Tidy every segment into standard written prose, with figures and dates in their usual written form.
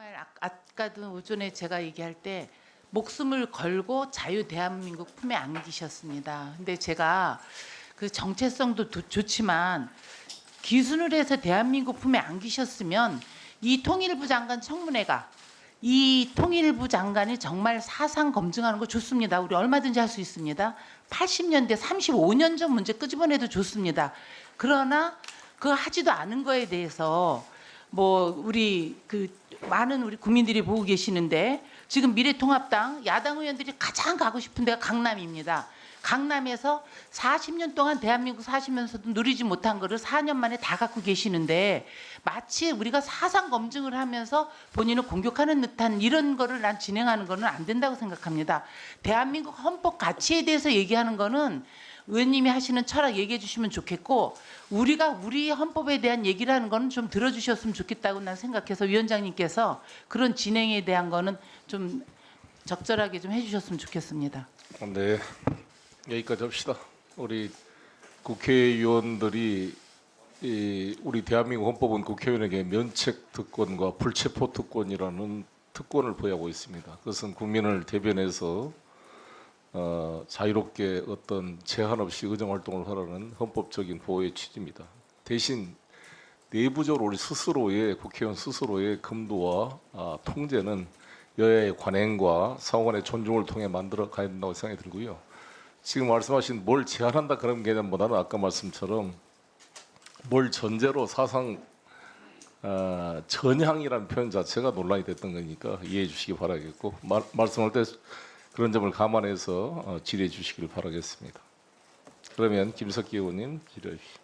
정말 아까도 오전에 제가 얘기할 때 목숨을 걸고 자유 대한민국 품에 안기셨습니다. 근데 제가 그 정체성도 좋지만 기순을 해서 대한민국 품에 안기셨으면 이 통일부 장관 청문회가 이 통일부 장관이 정말 사상 검증하는 거 좋습니다. 우리 얼마든지 할 수 있습니다. 80년대 35년 전 문제 끄집어내도 좋습니다. 그러나 그 하지도 않은 거에 대해서 뭐 우리 그 많은 우리 국민들이 보고 계시는데 지금 미래통합당 야당 의원들이 가장 가고 싶은 데가 강남입니다. 강남에서 40년 동안 대한민국 사시면서도 누리지 못한 거를 4년 만에 다 갖고 계시는데 마치 우리가 사상 검증을 하면서 본인을 공격하는 듯한 이런 거를 난 진행하는 거는 안 된다고 생각합니다. 대한민국 헌법 가치에 대해서 얘기하는 거는 의원님이 하시는 철학 얘기해 주시면 좋겠고 우리가 우리 헌법에 대한 얘기를 하는 거는 좀 들어주셨으면 좋겠다고 난 생각해서 위원장님께서 그런 진행에 대한 거는 좀 적절하게 좀 해주셨으면 좋겠습니다. 네, 여기까지 합시다. 우리 국회의원들이 우리 대한민국 헌법은 국회의원에게 면책 특권과 불체포 특권이라는 특권을 부여하고 있습니다. 그것은 국민을 대변해서 자유롭게 어떤 제한 없이 의정 활동을 하라는 헌법적인 보호의 취지입니다. 대신 내부적으로 우리 스스로의 국회의원 스스로의 금도와 통제는 여야의 관행과 상호간의 존중을 통해 만들어 가야 된다고 생각이 들고요. 지금 말씀하신 뭘 제한한다 그런 개념보다는 아까 말씀처럼 뭘 전제로 사상 전향이라는 표현 자체가 논란이 됐던 거니까 이해해 주시기 바라겠고 말씀할 때 그런 점을 감안해서 질의해 주시기를 바라겠습니다. 그러면 김석기 의원님 질의해 주시죠.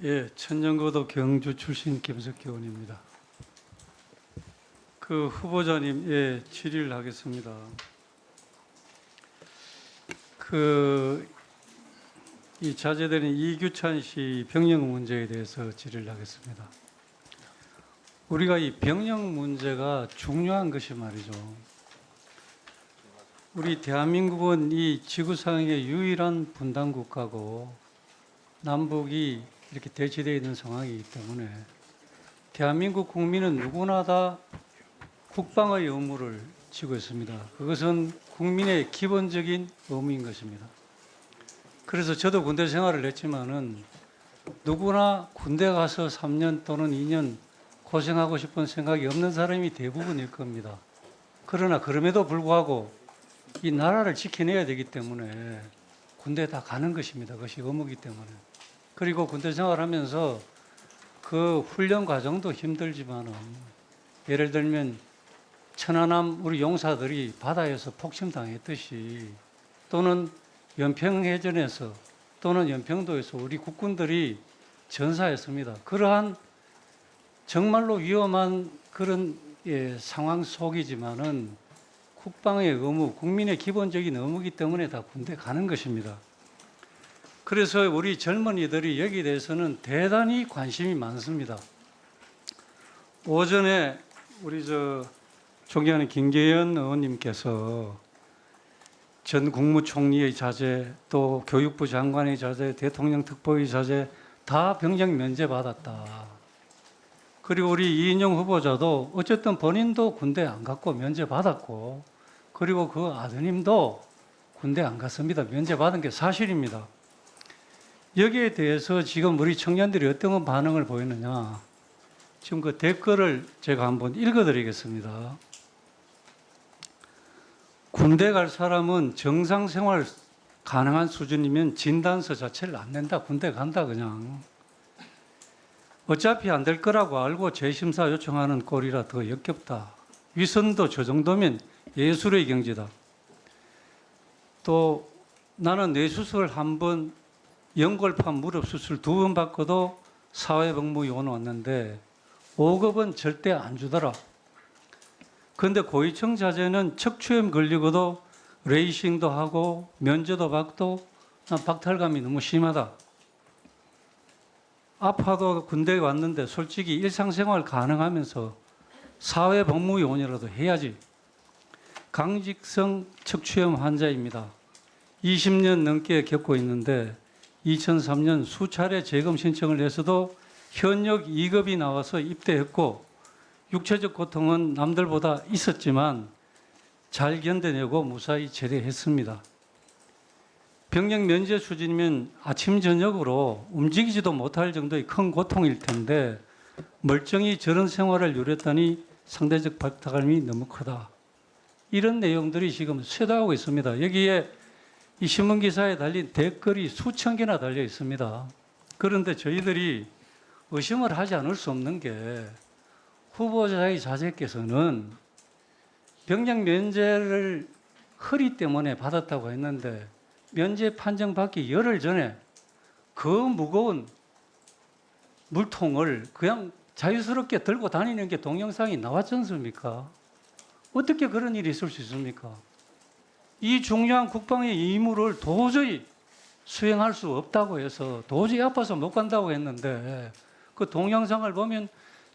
예, 천연고도 경주 출신 김석기 의원입니다. 그 후보자님, 예, 질의를 하겠습니다. 이 자제되는 이규찬 씨 병역 문제에 대해서 질의를 하겠습니다. 우리가 이 병역 문제가 중요한 것이 말이죠. 우리 대한민국은 이 지구상의 유일한 분단 국가고 남북이 이렇게 대치되어 있는 상황이기 때문에 대한민국 국민은 누구나 다 국방의 의무를 지고 있습니다. 그것은 국민의 기본적인 의무인 것입니다. 그래서 저도 군대 생활을 했지만은 누구나 군대 가서 3년 또는 2년 고생하고 싶은 생각이 없는 사람이 대부분일 겁니다. 그러나 그럼에도 불구하고 이 나라를 지켜내야 되기 때문에 군대에 다 가는 것입니다. 그것이 의무이기 때문에. 그리고 군대 생활하면서 그 훈련 과정도 힘들지만은 예를 들면 천안함 우리 용사들이 바다에서 폭침당했듯이 또는 연평해전에서 또는 연평도에서 우리 국군들이 전사했습니다. 그러한 정말로 위험한 그런 상황 속이지만은 국방의 의무, 국민의 기본적인 의무이기 때문에 다 군대 가는 것입니다. 그래서 우리 젊은이들이 여기에 대해서는 대단히 관심이 많습니다. 오전에 우리 존경하는 김계연 의원님께서 전 국무총리의 자제, 또 교육부 장관의 자제, 대통령 특보의 자제 다 병역 면제받았다. 그리고 우리 이인영 후보자도 어쨌든 본인도 군대 안 갔고 면제받았고 그리고 그 아드님도 군대 안 갔습니다. 면제받은 게 사실입니다. 여기에 대해서 지금 우리 청년들이 어떤 반응을 보이느냐. 지금 그 댓글을 제가 한번 읽어드리겠습니다. 군대 갈 사람은 정상 생활 가능한 수준이면 진단서 자체를 안 낸다. 군대 간다 그냥. 어차피 안 될 거라고 알고 재심사 요청하는 꼴이라 더 역겹다. 위선도 저 정도면 예술의 경지다. 또 나는 뇌수술 한 번, 연골판 무릎 수술 2번 받고도 사회복무요원 왔는데 5급은 절대 안 주더라. 그런데 고위층 자제는 척추염 걸리고도 레이싱도 하고 면제도 받고 난 박탈감이 너무 심하다. 아파도 군대에 왔는데 솔직히 일상생활 가능하면서 사회복무요원이라도 해야지. 강직성 척추염 환자입니다. 20년 넘게 겪고 있는데 2003년 수차례 재검 신청을 해서도 현역 2급이 나와서 입대했고 육체적 고통은 남들보다 있었지만 잘 견뎌내고 무사히 제대했습니다. 병력 면제 수준이면 아침 저녁으로 움직이지도 못할 정도의 큰 고통일 텐데 멀쩡히 저런 생활을 누렸다니 상대적 박탈감이 너무 크다. 이런 내용들이 지금 쇄도하고 있습니다. 여기에 이 신문 기사에 달린 댓글이 수천 개나 달려 있습니다. 그런데 저희들이 의심을 하지 않을 수 없는 게 후보자의 자제께서는 병력 면제를 허리 때문에 받았다고 했는데 면제 판정 받기 열흘 전에 그 무거운 물통을 그냥 자유스럽게 들고 다니는 게 동영상이 나왔지 않습니까? 어떻게 그런 일이 있을 수 있습니까? 이 중요한 국방의 임무를 도저히 수행할 수 없다고 해서 도저히 아파서 못 간다고 했는데 그 동영상을 보면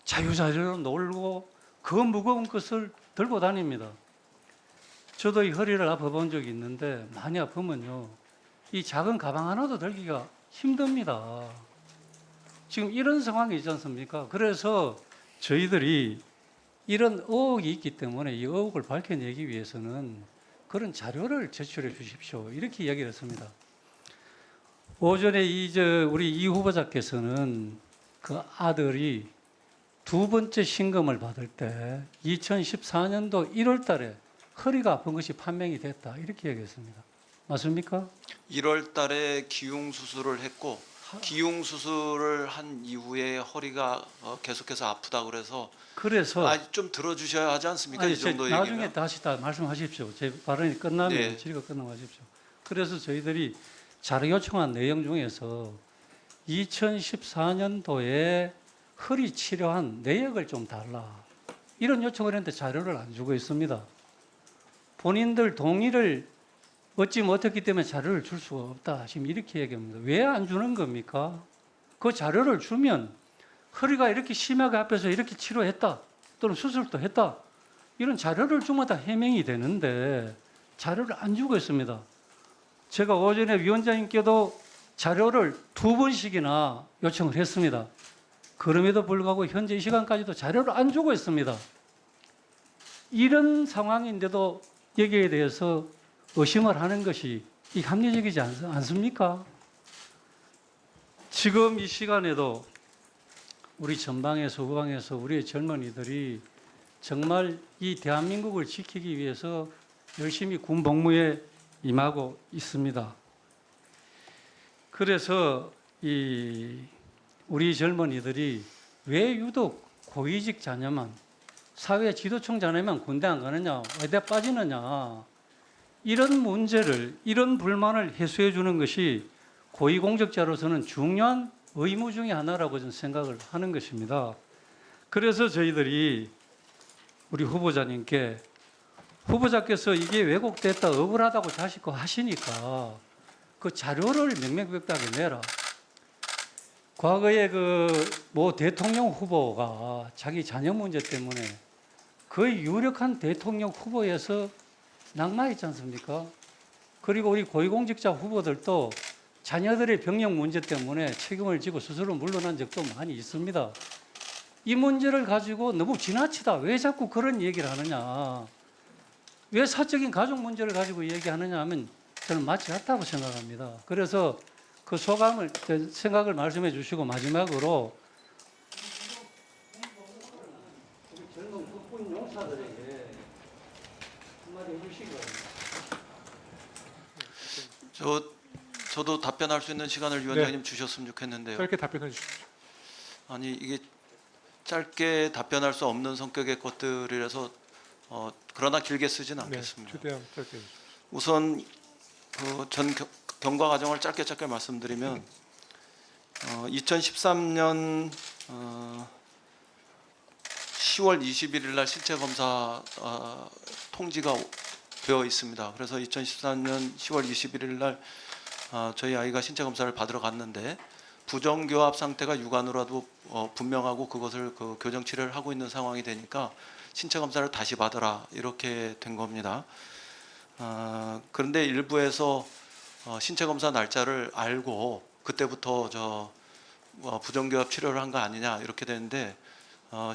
자유자재로 놀고 그 무거운 것을 들고 다닙니다. 저도 이 허리를 아파본 적이 있는데 많이 아프면요, 이 작은 가방 하나도 들기가 힘듭니다. 지금 이런 상황이 있지 않습니까? 그래서 저희들이 이런 의혹이 있기 때문에 이 의혹을 밝혀내기 위해서는 그런 자료를 제출해 주십시오. 이렇게 이야기를 했습니다. 오전에 우리 이 후보자께서는 그 아들이 두 번째 신금을 받을 때 2014년도 1월 달에 허리가 아픈 것이 판명이 됐다. 이렇게 얘기했습니다. 맞습니까? 1월 달에 기흉 수술을 했고 기흉 수술을 한 이후에 허리가 계속해서 아프다 그래서 좀 들어주셔야 하지 않습니까? 이 정도 얘기면. 나중에 다시 다 말씀하십시오. 제 발언이 끝나면 네. 질의가 끝나고 하십시오. 그래서 저희들이 자료 요청한 내용 중에서 2014년도에 허리 치료한 내역을 좀 달라. 이런 요청을 했는데 자료를 안 주고 있습니다. 본인들 동의를 얻지 못했기 때문에 자료를 줄 수가 없다. 지금 이렇게 얘기합니다. 왜 안 주는 겁니까? 그 자료를 주면 허리가 이렇게 심하게 아파서 이렇게 치료했다. 또는 수술도 했다. 이런 자료를 주면 다 해명이 되는데 자료를 안 주고 있습니다. 제가 오전에 위원장님께도 자료를 2번씩이나 요청을 했습니다. 그럼에도 불구하고 현재 이 시간까지도 자료를 안 주고 있습니다. 이런 상황인데도 여기에 대해서 의심을 하는 것이 합리적이지 않습니까? 지금 이 시간에도 우리 전방에서 후방에서 우리의 젊은이들이 정말 이 대한민국을 지키기 위해서 열심히 군 복무에 임하고 있습니다. 그래서 우리 젊은이들이 왜 유독 고위직 자녀만, 사회 지도층 자녀만 군대 안 가느냐, 어디에 빠지느냐, 이런 문제를, 이런 불만을 해소해 주는 것이 고위공직자로서는 중요한 의무 중의 하나라고 저는 생각을 하는 것입니다. 그래서 저희들이 우리 후보자께서 이게 왜곡됐다, 억울하다고 자식고 하시니까 그 자료를 명명백백하게 내라. 과거에 모 대통령 후보가 자기 자녀 문제 때문에 거의 유력한 대통령 후보에서 낙마했지 않습니까? 그리고 우리 고위공직자 후보들도 자녀들의 병역 문제 때문에 책임을 지고 스스로 물러난 적도 많이 있습니다. 이 문제를 가지고 너무 지나치다. 왜 자꾸 그런 얘기를 하느냐. 왜 사적인 가족 문제를 가지고 얘기하느냐 하면 저는 맞지 않다고 생각합니다. 그래서 그 생각을 말씀해 주시고 마지막으로 우리 젊은 국군 용사들에게 한마디 해주시기 바랍니다. 저도 답변할 수 있는 시간을 위원장님 주셨으면 좋겠는데요. 짧게 답변해 주십시오. 아니 이게 짧게 답변할 수 없는 성격의 것들이라서 그러나 길게 쓰진 않겠습니다. 최대한 짧게. 우선 전 경과 과정을 짧게 말씀드리면 2013년 10월 21일 날 신체 검사 통지가 되어 있습니다. 그래서 2013년 10월 21일 날 저희 아이가 신체 검사를 받으러 갔는데 부정교합 상태가 육안으로도 분명하고 그것을 교정 치료를 하고 있는 상황이 되니까 신체 검사를 다시 받으라 이렇게 된 겁니다. 그런데 일부에서 신체 검사 날짜를 알고 그때부터 부정교합 치료를 한 거 아니냐 이렇게 되는데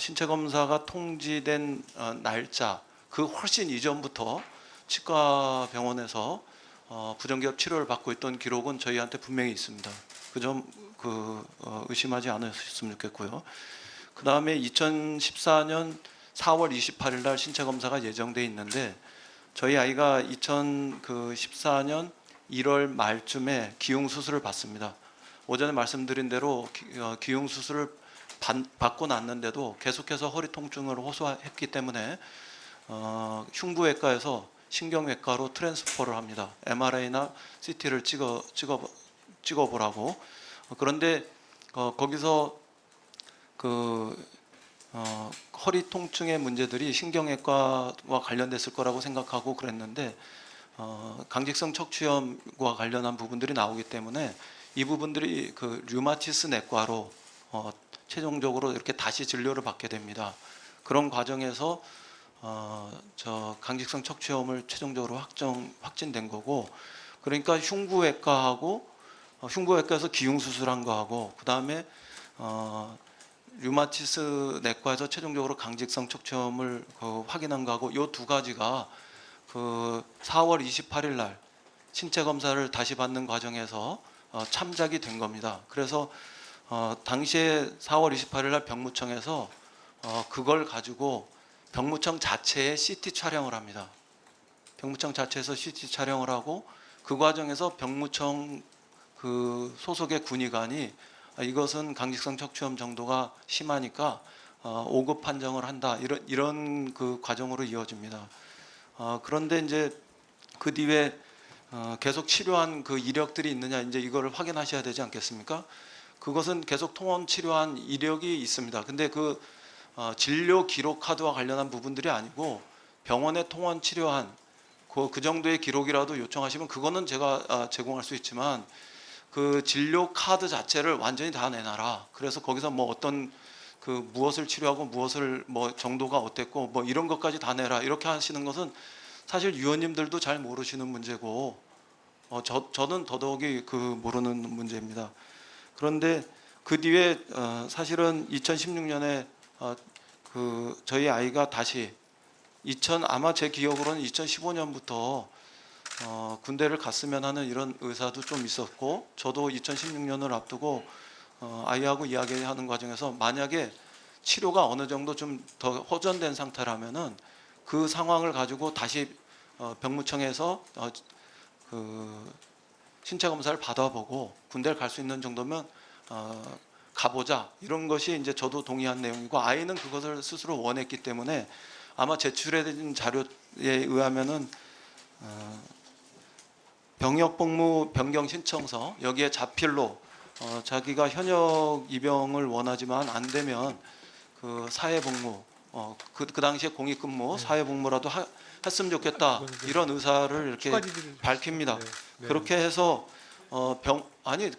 신체 검사가 통지된 날짜 그 훨씬 이전부터 치과 병원에서 부정기업 치료를 받고 있던 기록은 저희한테 분명히 있습니다. 그 점 의심하지 않으셨으면 좋겠고요. 그 다음에 2014년 4월 28일 날 신체 검사가 예정돼 있는데 저희 아이가 2014년 1월 말쯤에 기흉 수술을 받습니다. 오전에 말씀드린 대로 기흉 수술을 받고 났는데도 계속해서 허리 통증을 호소했기 때문에 흉부외과에서 신경외과로 트랜스퍼를 합니다. MRI나 CT를 찍어보라고. 그런데 거기서 허리 통증의 문제들이 신경외과와 관련됐을 거라고 생각하고 그랬는데 강직성 척추염과 관련한 부분들이 나오기 때문에 이 부분들이 류마티스 내과로 최종적으로 이렇게 다시 진료를 받게 됩니다. 그런 과정에서 저 강직성 척추염을 최종적으로 확진된 거고, 그러니까 흉부외과에서 기흉 수술한 거하고 그 다음에 류마티스 내과에서 최종적으로 강직성 척추염을 확인한 거하고 이 두 가지가 4월 28일 날 신체 검사를 다시 받는 과정에서 참작이 된 겁니다. 그래서 당시에 4월 28일 날 병무청에서 그걸 가지고 병무청 자체에 CT 촬영을 합니다. 병무청 자체에서 CT 촬영을 하고 그 과정에서 병무청 소속의 군의관이 이것은 강직성 척추염 정도가 심하니까 5급 판정을 한다, 이런 그 과정으로 이어집니다. 그런데 이제 그 뒤에 계속 치료한 그 이력들이 있느냐, 이제 이거를 확인하셔야 되지 않겠습니까? 그것은 계속 통원 치료한 이력이 있습니다. 근데 진료 기록 카드와 관련한 부분들이 아니고 병원에 통원 치료한 그 정도의 기록이라도 요청하시면 그거는 제가 제공할 수 있지만 그 진료 카드 자체를 완전히 다 내놔라. 그래서 거기서 뭐 어떤 무엇을 치료하고 무엇을 정도가 어땠고 이런 것까지 다 내라, 이렇게 하시는 것은 사실 위원님들도 잘 모르시는 문제고 저는 더더욱이 모르는 문제입니다. 그런데 그 뒤에 사실은 2016년에 저희 아이가 다시 아마 제 기억으로는 2015년부터 군대를 갔으면 하는 이런 의사도 좀 있었고, 저도 2016년을 앞두고 아이하고 이야기하는 과정에서 만약에 치료가 어느 정도 좀 더 호전된 상태라면은 그 상황을 가지고 다시 병무청에서 신체 검사를 받아보고 군대를 갈 수 있는 정도면 가보자, 이런 것이 이제 저도 동의한 내용이고, 아이는 그것을 스스로 원했기 때문에 아마 제출된 자료에 의하면은 병역복무 변경 신청서, 여기에 자필로 자기가 현역 입영을 원하지만 안 되면 사회복무, 그 당시에 공익근무 사회복무라도 했으면 좋겠다, 이런 의사를 이렇게 밝힙니다. 그렇게 해서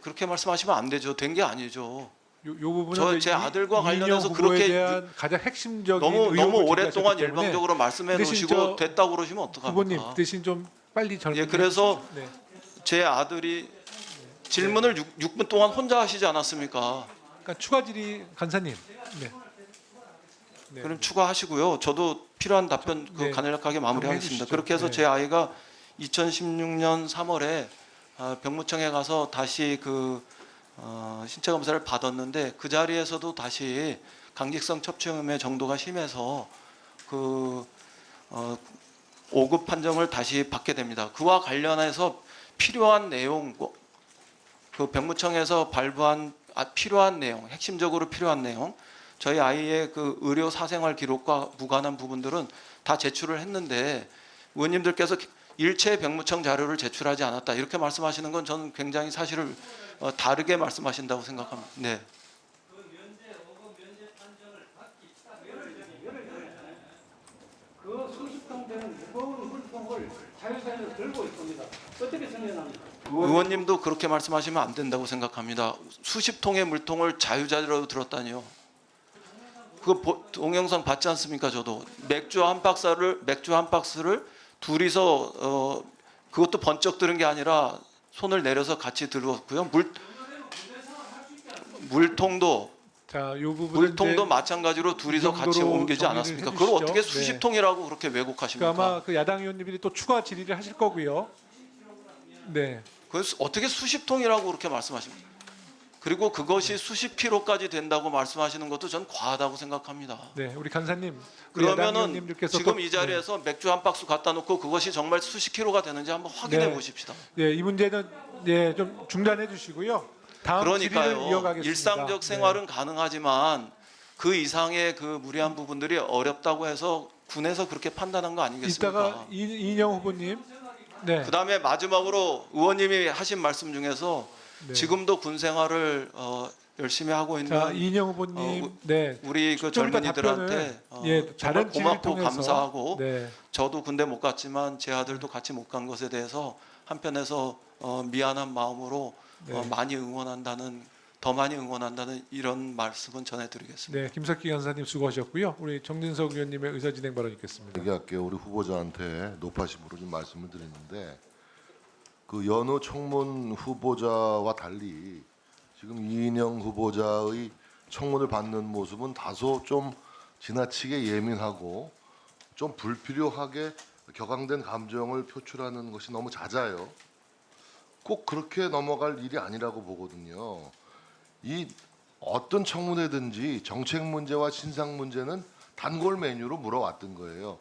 그렇게 말씀하시면 안 되죠. 된 게 아니죠. 요 부분은 제 아들과 관련해서 이인영 후보에 그렇게 대한 가장 핵심적인 너무 의혹을 오랫동안 제기하셨기 때문에 일방적으로 말씀해 대신 놓으시고 됐다고 그러시면 어떡합니까? 후보님 대신 좀 빨리 예, 그래서 네. 제 아들이 질문을 6분 동안 혼자 하시지 않았습니까? 그러니까 추가 질의 간사님. 네. 네. 그럼 추가하시고요. 저도 필요한 답변 네. 간략하게 마무리하겠습니다. 해주시죠. 그렇게 해서 네. 제 아이가 2016년 3월에 병무청에 가서 다시 신체 검사를 받았는데 그 자리에서도 다시 강직성 척추염의 정도가 심해서 5급 판정을 다시 받게 됩니다. 그와 관련해서 필요한 내용, 병무청에서 발부한 필요한 내용, 핵심적으로 필요한 내용, 저희 아이의 의료 사생활 기록과 무관한 부분들은 다 제출을 했는데 의원님들께서 일체 병무청 자료를 제출하지 않았다, 이렇게 말씀하시는 건 저는 굉장히 사실을 다르게 말씀하신다고 생각합니다. 네. 그 수십 통 되는 무거운 물통을 자유사회로 들고 있습니다. 어떻게 생각합니까? 의원님도 그렇게 말씀하시면 안 된다고 생각합니다. 수십 통의 물통을 자유자재로 들었다니요. 그거 동영상 봤지 않습니까? 저도 맥주 한 박스를 둘이서 그것도 번쩍 들은 게 아니라 손을 내려서 같이 들었고요. 물통도 자, 이 부분 물통도 마찬가지로 둘이서 같이 정도로 옮기지 정리를 않았습니까? 해주시죠. 그걸 어떻게 네. 수십 통이라고 그렇게 그러니까 왜곡하십니까? 아마 그 야당 의원님들이 또 추가 질의를 하실 거고요. 네. 그걸 어떻게 수십 통이라고 그렇게 말씀하십니까? 그리고 그것이 수십 킬로까지 된다고 말씀하시는 것도 전 과하다고 생각합니다. 네, 우리 간사님. 우리 야당 그러면은 의원님들께서 지금 또- 이 자리에서 맥주 한 박스 갖다 놓고 그것이 정말 수십 킬로가 되는지 한번 확인해 네. 보십시다. 네, 이 문제는 예, 좀 중단해 주시고요. 다음 질의를 그러니까요. 이어가겠습니다. 일상적 네. 생활은 가능하지만 그 이상의 그 무리한 부분들이 어렵다고 해서 군에서 그렇게 판단한 거 아니겠습니까? 이따가 이인영 후보님. 네. 그다음에 마지막으로 의원님이 하신 말씀 중에서 네. 지금도 군 생활을 열심히 하고 있는 자, 이인영 후보님. 어, 네. 우리 그 좀 이따 젊은이들한테 답변을, 예, 정말 다른 질의를 고맙고 통해서. 감사하고 네. 저도 군대 못 갔지만 제 아들도 같이 못 간 것에 대해서 한편에서 미안한 마음으로 네. 더 많이 응원한다는 이런 말씀은 전해드리겠습니다. 네, 김석기 간사님 수고하셨고요. 우리 정진석 의원님의 의사 진행 발언 있겠습니다. 얘기할게요. 우리 후보자한테 높아심으로 좀 말씀을 드리는데 그 연우 청문 후보자와 달리 지금 이인영 후보자의 청문을 받는 모습은 다소 좀 지나치게 예민하고 좀 불필요하게 격앙된 감정을 표출하는 것이 너무 잦아요. 꼭 그렇게 넘어갈 일이 아니라고 보거든요. 이 어떤 청문회든지 정책 문제와 신상 문제는 단골 메뉴로 물어왔던 거예요.